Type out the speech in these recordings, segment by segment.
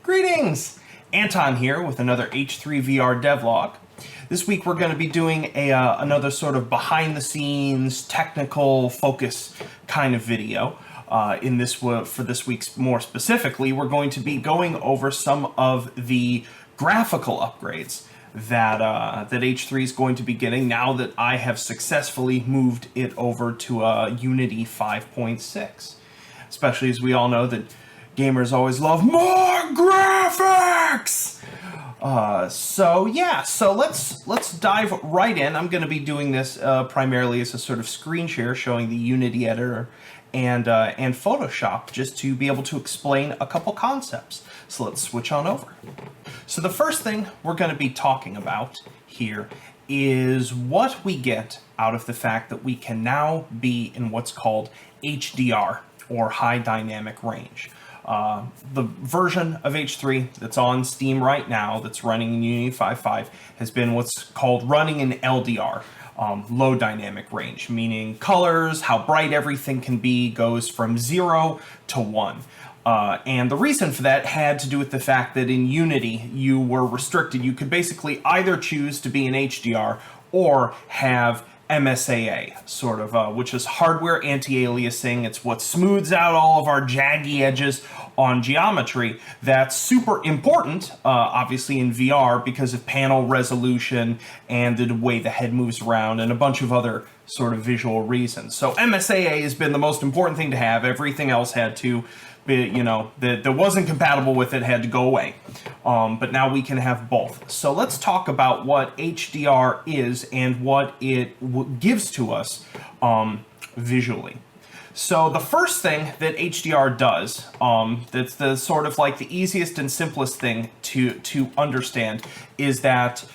Greetings! Anton here with another H3VR devlog. This week we're going to be doing another sort of behind-the-scenes, technical focus kind of video. For this week's more specifically, we're going to be going over some of the graphical upgrades that H3 is going to be getting now that I have successfully moved it over to Unity 5.6. Especially as we all know that gamers always love more graphics! So let's dive right in. I'm going to be doing this primarily as a sort of screen share showing the Unity editor and Photoshop just to be able to explain a couple concepts. So let's switch on over. So the first thing we're going to be talking about here is what we get out of the fact that we can now be in what's called HDR, or high dynamic range. The version of H3 that's on Steam right now, that's running in Unity 5.5, has been what's called running in LDR, low dynamic range, meaning colors, how bright everything can be, goes from 0 to 1. And the reason for that had to do with the fact that in Unity, you were restricted. You could basically either choose to be in HDR or have MSAA, sort of, which is hardware anti-aliasing. It's what smooths out all of our jaggy edges on geometry. That's super important, obviously, in VR because of panel resolution and the way the head moves around and a bunch of other sort of visual reasons. So MSAA has been the most important thing to have. Everything else had to be, that wasn't compatible with it had to go away. But now we can have both. So let's talk about what HDR is and what it gives to us visually. So the first thing that HDR does, that's the sort of like the easiest and simplest thing to understand, is that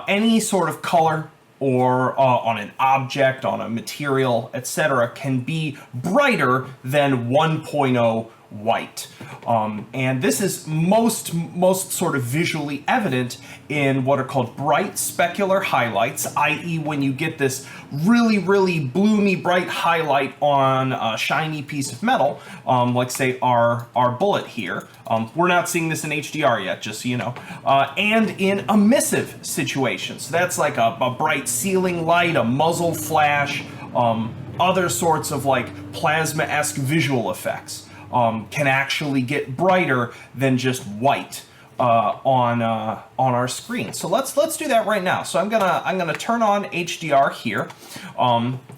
any sort of color or on an object, on a material, etc., can be brighter than 1.0 white. And this is most sort of visually evident in what are called bright specular highlights, i.e. when you get this really bloomy bright highlight on a shiny piece of metal, like say our bullet here. We're not seeing this in HDR yet, just so you know. And in emissive situations. So that's like a bright ceiling light, a muzzle flash, other sorts of like plasma-esque visual effects. Can actually get brighter than just white on our screen. So let's do that right now. So I'm gonna turn on HDR here.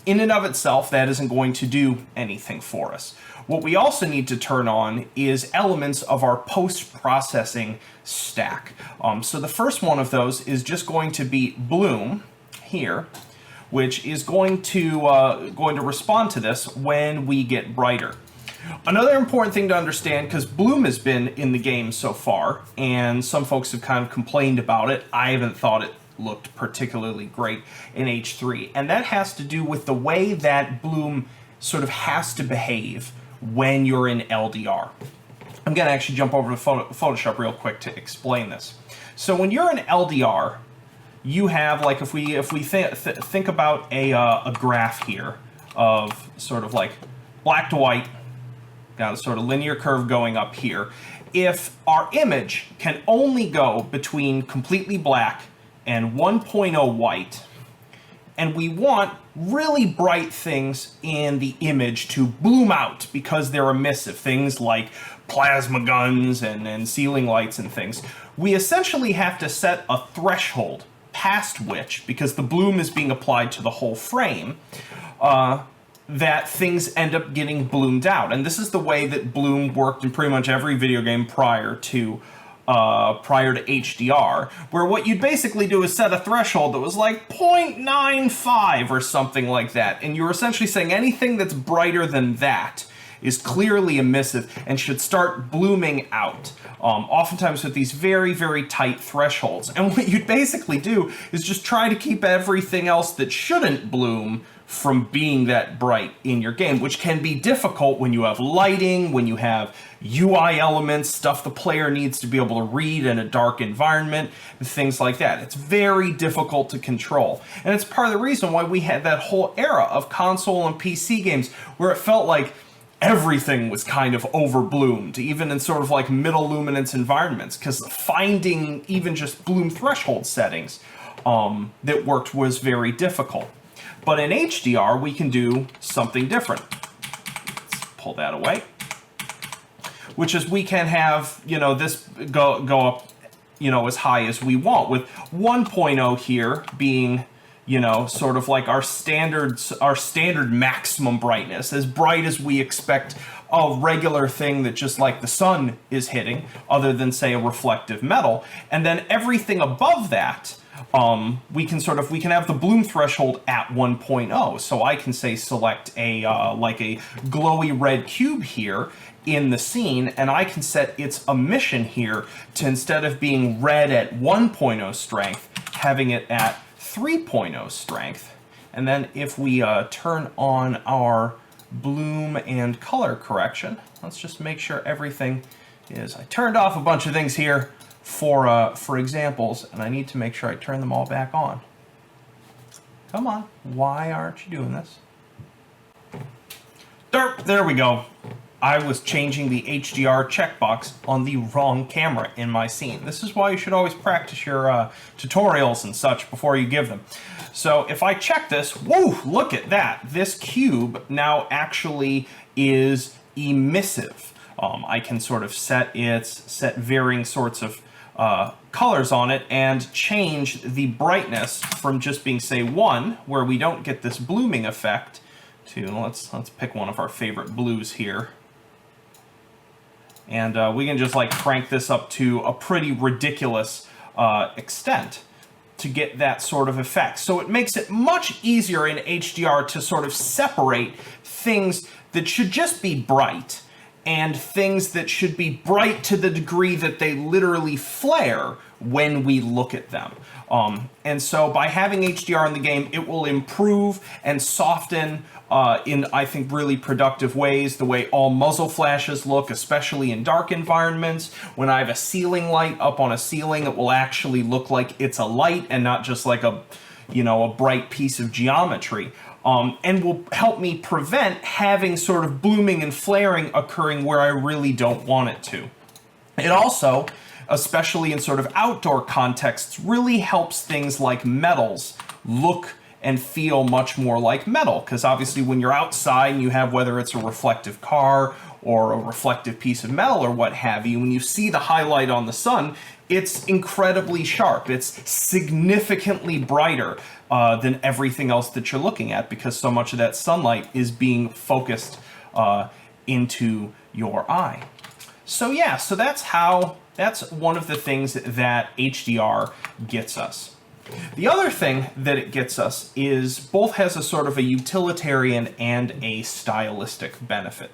In and of itself, that isn't going to do anything for us. What we also need to turn on is elements of our post-processing stack. So the first one of those is just going to be bloom here, which is going to respond to this when we get brighter. Another important thing to understand, because bloom has been in the game so far, and some folks have kind of complained about it. I haven't thought it looked particularly great in H3, and that has to do with the way that bloom sort of has to behave when you're in LDR. I'm going to actually jump over to Photoshop real quick to explain this. So when you're in LDR, you have, like, if we think about a graph here of sort of like black to white, got a sort of linear curve going up here. If our image can only go between completely black and 1.0 white, and we want really bright things in the image to bloom out because they're emissive, things like plasma guns and ceiling lights and things, we essentially have to set a threshold past which, because the bloom is being applied to the whole frame, that things end up getting bloomed out. And this is the way that bloom worked in pretty much every video game prior to HDR, where what you'd basically do is set a threshold that was like 0.95 or something like that. And you're essentially saying anything that's brighter than that is clearly emissive and should start blooming out. Oftentimes with these very tight thresholds. And what you'd basically do is just try to keep everything else that shouldn't bloom from being that bright in your game, which can be difficult when you have lighting, when you have UI elements, stuff the player needs to be able to read in a dark environment, and things like that. It's very difficult to control. And it's part of the reason why we had that whole era of console and PC games where it felt like everything was kind of overbloomed, even in sort of like middle luminance environments, because finding even just bloom threshold settings that worked was very difficult. But in HDR, we can do something different. Let's pull that away. Which is we can have, you know, this go up, you know, as high as we want, with 1.0 here being, you know, sort of like our standard maximum brightness, as bright as we expect a regular thing that just like the sun is hitting, other than say a reflective metal. And then everything above that, we can have the bloom threshold at 1.0. So I can say select a like a glowy red cube here in the scene, and I can set its emission here to, instead of being red at 1.0 strength, having it at 3.0 strength. And then if we turn on our bloom and color correction, let's just make sure everything is, I turned off a bunch of things here for examples, and I need to make sure I turn them all back on. Come on, why aren't you doing this? Derp, there we go. I was changing the HDR checkbox on the wrong camera in my scene. This is why you should always practice your tutorials and such before you give them. So if I check this, whoa, look at that. This cube now actually is emissive. I can sort of set varying sorts of colors on it and change the brightness from just being, say, 1, where we don't get this blooming effect, to, let's pick one of our favorite blues here. And we can just like crank this up to a pretty ridiculous extent to get that sort of effect. So it makes it much easier in HDR to sort of separate things that should just be bright and things that should be bright to the degree that they literally flare when we look at them. And so by having HDR in the game, it will improve and soften in, I think, really productive ways the way all muzzle flashes look, especially in dark environments. When I have a ceiling light up on a ceiling, it will actually look like it's a light and not just like a, you know, a bright piece of geometry. And will help me prevent having sort of blooming and flaring occurring where I really don't want it to. It also, especially in sort of outdoor contexts, really helps things like metals look and feel much more like metal, because obviously when you're outside and you have, whether it's a reflective car or a reflective piece of metal or what have you, when you see the highlight on the sun, it's incredibly sharp. It's significantly brighter than everything else that you're looking at, because so much of that sunlight is being focused into your eye. So yeah, so that's one of the things that HDR gets us. The other thing that it gets us is both has a sort of a utilitarian and a stylistic benefit,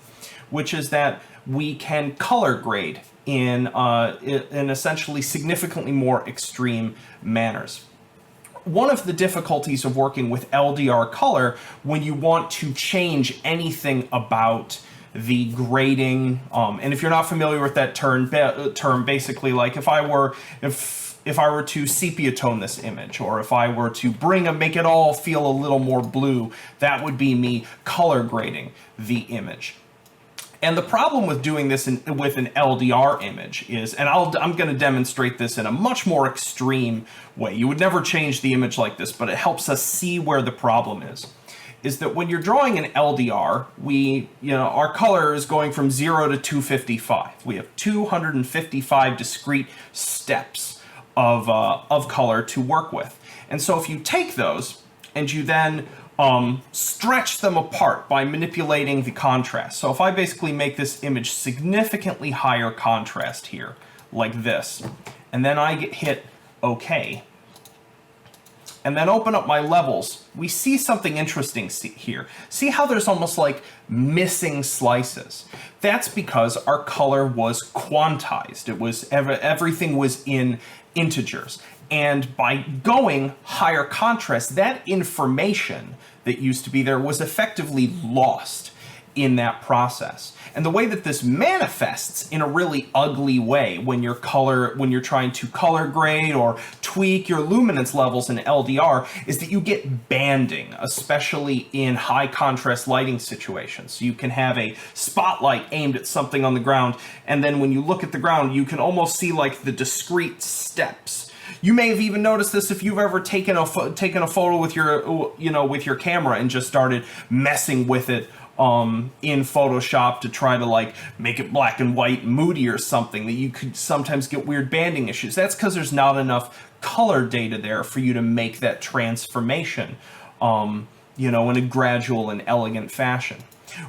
which is that we can color grade in essentially significantly more extreme manners. One of the difficulties of working with LDR color when you want to change anything about the grading, and if you're not familiar with that term, basically, like if I were to sepia tone this image, or if I were to make it all feel a little more blue, that would be me color grading the image. And the problem with doing this with an LDR image is, and I'm going to demonstrate this in a much more extreme way. You would never change the image like this, but it helps us see where the problem is that when you're drawing an LDR, our color is going from 0 to 255. We have 255 discrete steps of color to work with. And so if you take those and you then stretch them apart by manipulating the contrast. So if I basically make this image significantly higher contrast here, like this, and then I hit OK, and then open up my levels, we see something interesting here. See how there's almost like missing slices? That's because our color was quantized. It was everything was in integers. And by going higher contrast, that information that used to be there was effectively lost in that process. And the way that this manifests in a really ugly way when you're trying to color grade or tweak your luminance levels in LDR is that you get banding, especially in high contrast lighting situations. So you can have a spotlight aimed at something on the ground, and then when you look at the ground, you can almost see like the discrete steps. You may have even noticed this if you've ever taken a photo with your camera and just started messing with it in Photoshop to try to like make it black and white moody or something, that you could sometimes get weird banding issues. That's because there's not enough color data there for you to make that transformation, in a gradual and elegant fashion.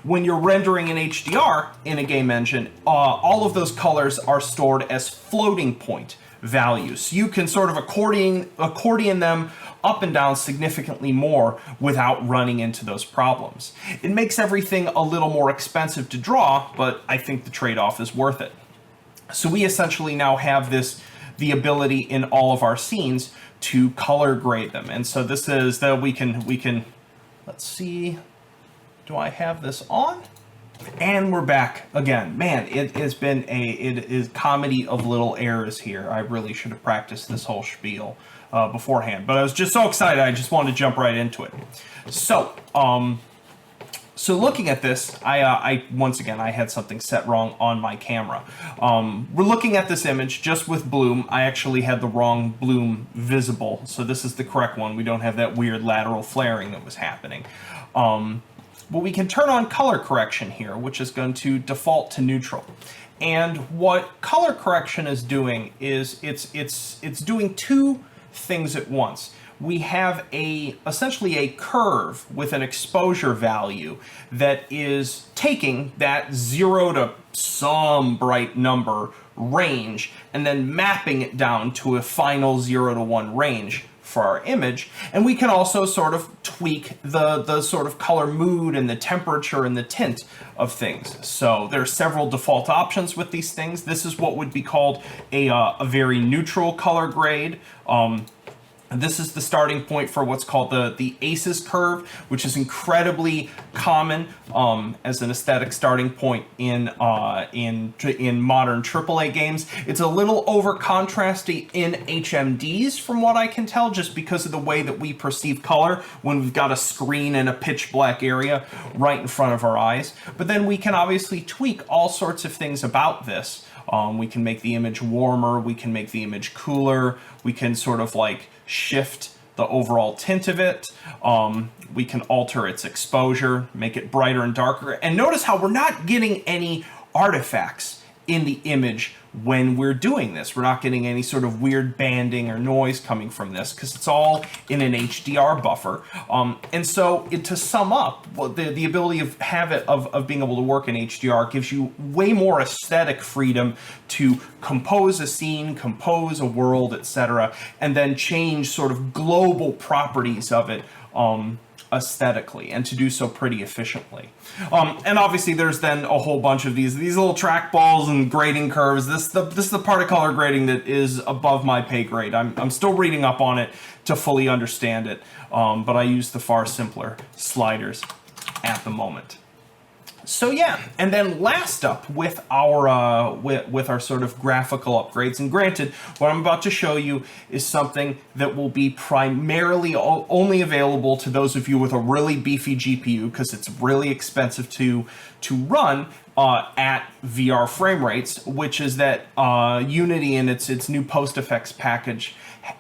When you're rendering in HDR in a game engine, all of those colors are stored as floating point values. So you can sort of accordion them up and down significantly more without running into those problems. It makes everything a little more expensive to draw, but I think the trade-off is worth it. So we essentially now have the ability in all of our scenes to color grade them. And so this is that we can, let's see, do I have this on? And we're back again. Man, it is comedy of little errors here. I really should have practiced this whole spiel beforehand, but I was just so excited I just wanted to jump right into it. So looking at this, I once again I had something set wrong on my camera. We're looking at this image just with bloom. I actually had the wrong bloom visible, so this is the correct one. We don't have that weird lateral flaring that was happening. But we can turn on color correction here, which is going to default to neutral. And what color correction is doing is it's doing two things at once. We have essentially a curve with an exposure value that is taking that 0 to some bright number range and then mapping it down to a final 0 to 1 range for our image. And we can also sort of tweak the sort of color mood and the temperature and the tint of things. So there are several default options with these things. This is what would be called a very neutral color grade. This is the starting point for what's called the ACES curve, which is incredibly common as an aesthetic starting point in modern AAA games. It's a little over contrasty in HMDs from what I can tell, just because of the way that we perceive color when we've got a screen in a pitch black area right in front of our eyes. But then we can obviously tweak all sorts of things about this. We can make the image warmer, we can make the image cooler, we can sort of like shift the overall tint of it. We can alter its exposure, make it brighter and darker. And notice how we're not getting any artifacts in the image when we're doing this. We're not getting any sort of weird banding or noise coming from this because it's all in an HDR buffer. And so to sum up, the ability of being able to work in HDR gives you way more aesthetic freedom to compose a scene, compose a world, etc., and then change sort of global properties of it aesthetically, and to do so pretty efficiently. And obviously there's then a whole bunch of these little trackballs and grading curves. This is the part of color grading that is above my pay grade. I'm still reading up on it to fully understand it, but I use the far simpler sliders at the moment. So yeah, and then last up with our with our sort of graphical upgrades, and granted, what I'm about to show you is something that will be primarily only available to those of you with a really beefy GPU, because it's really expensive to run at VR frame rates, which is that Unity in its new post effects package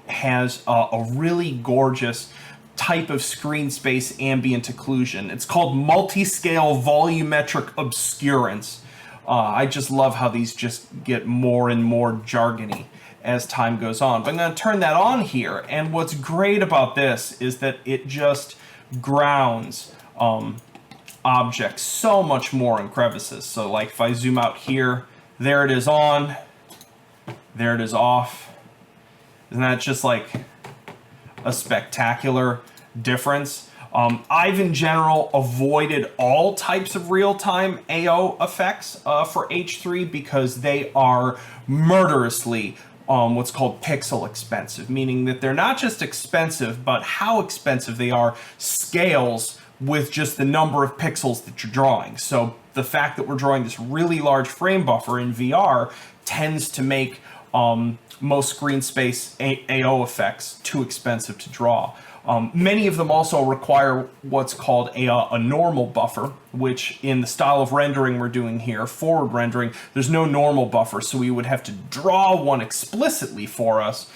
has a really gorgeous type of screen space ambient occlusion. It's called multi-scale volumetric obscurance. I just love how these just get more and more jargony as time goes on. But I'm going to turn that on here, and what's great about this is that it just grounds objects so much more in crevices. So like if I zoom out here, there it is on, there it is off. Isn't that just like a spectacular difference? I've in general avoided all types of real-time AO effects for H3 because they are murderously what's called pixel expensive, meaning that they're not just expensive, but how expensive they are scales with just the number of pixels that you're drawing. So the fact that we're drawing this really large frame buffer in VR tends to make most screen space AO effects too expensive to draw. Many of them also require what's called a normal buffer, which in the style of rendering we're doing here, forward rendering, there's no normal buffer, so we would have to draw one explicitly for us,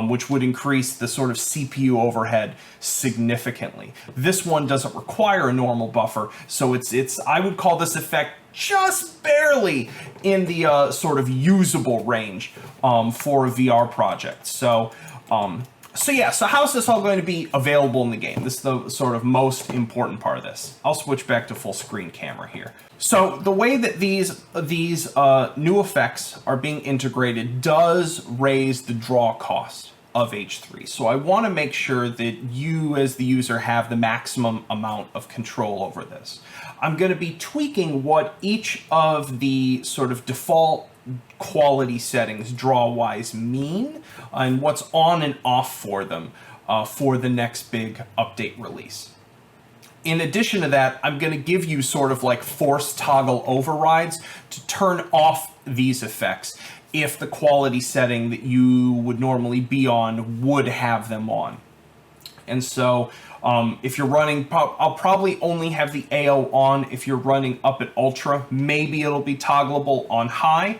which would increase the sort of CPU overhead significantly. This one doesn't require a normal buffer, so it's I would call this effect just barely in the sort of usable range for a VR project. So how's this all going to be available in the game? This is the sort of most important part of this. I'll switch back to full screen camera here. So the way that these new effects are being integrated does raise the draw cost of H3. So I want to make sure that you as the user have the maximum amount of control over this. I'm going to be tweaking what each of the sort of default quality settings draw-wise mean and what's on and off for them for the next big update release. In addition to that, I'm going to give you sort of like force toggle overrides to turn off these effects if the quality setting that you would normally be on would have them on. And so if you're running, I'll probably only have the AO on if you're running up at ultra. Maybe it'll be toggleable on high.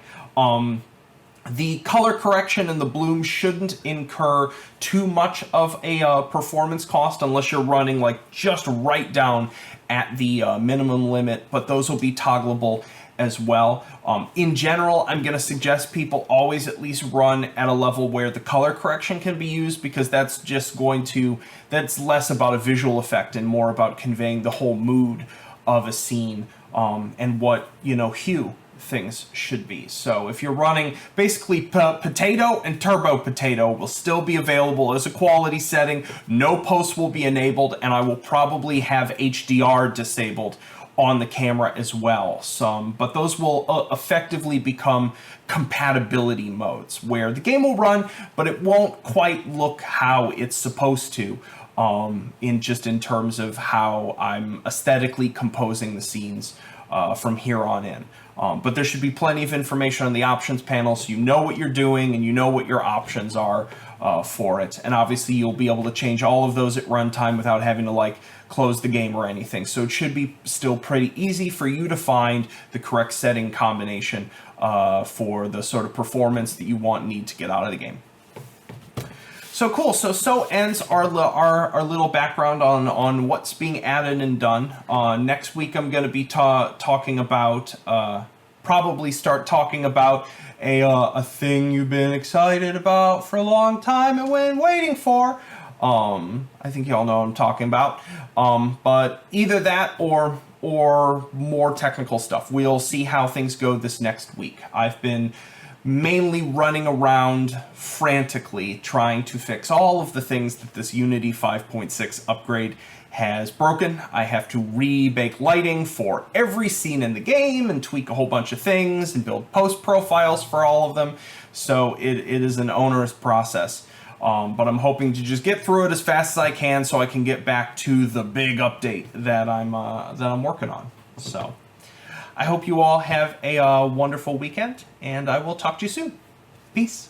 The color correction and the bloom shouldn't incur too much of a performance cost unless you're running like just right down at the minimum limit, but those will be toggleable as well. In general, I'm going to suggest people always at least run at a level where the color correction can be used, because that's just that's less about a visual effect and more about conveying the whole mood of a scene and what, hue things should be. So if you're running basically potato and turbo potato will still be available as a quality setting. No posts will be enabled, and I will probably have HDR disabled on the camera as well. But those will effectively become compatibility modes where the game will run, but it won't quite look how it's supposed to in terms of how I'm aesthetically composing the scenes from here on in. But there should be plenty of information on the options panel so you know what you're doing and you know what your options are for it. And obviously you'll be able to change all of those at runtime without having to close the game or anything. So it should be still pretty easy for you to find the correct setting combination for the sort of performance that you want and need to get out of the game. So cool. So ends our little background on what's being added and done. Next week I'm going to be talking about probably start talking about a thing you've been excited about for a long time and been waiting for. I think you all know what I'm talking about. But either that or more technical stuff. We'll see how things go this next week. I've been mainly running around frantically trying to fix all of the things that this Unity 5.6 upgrade has broken. I have to rebake lighting for every scene in the game and tweak a whole bunch of things and build post profiles for all of them. So it is an onerous process. But I'm hoping to just get through it as fast as I can so I can get back to the big update that I'm working on. So I hope you all have a wonderful weekend, and I will talk to you soon. Peace.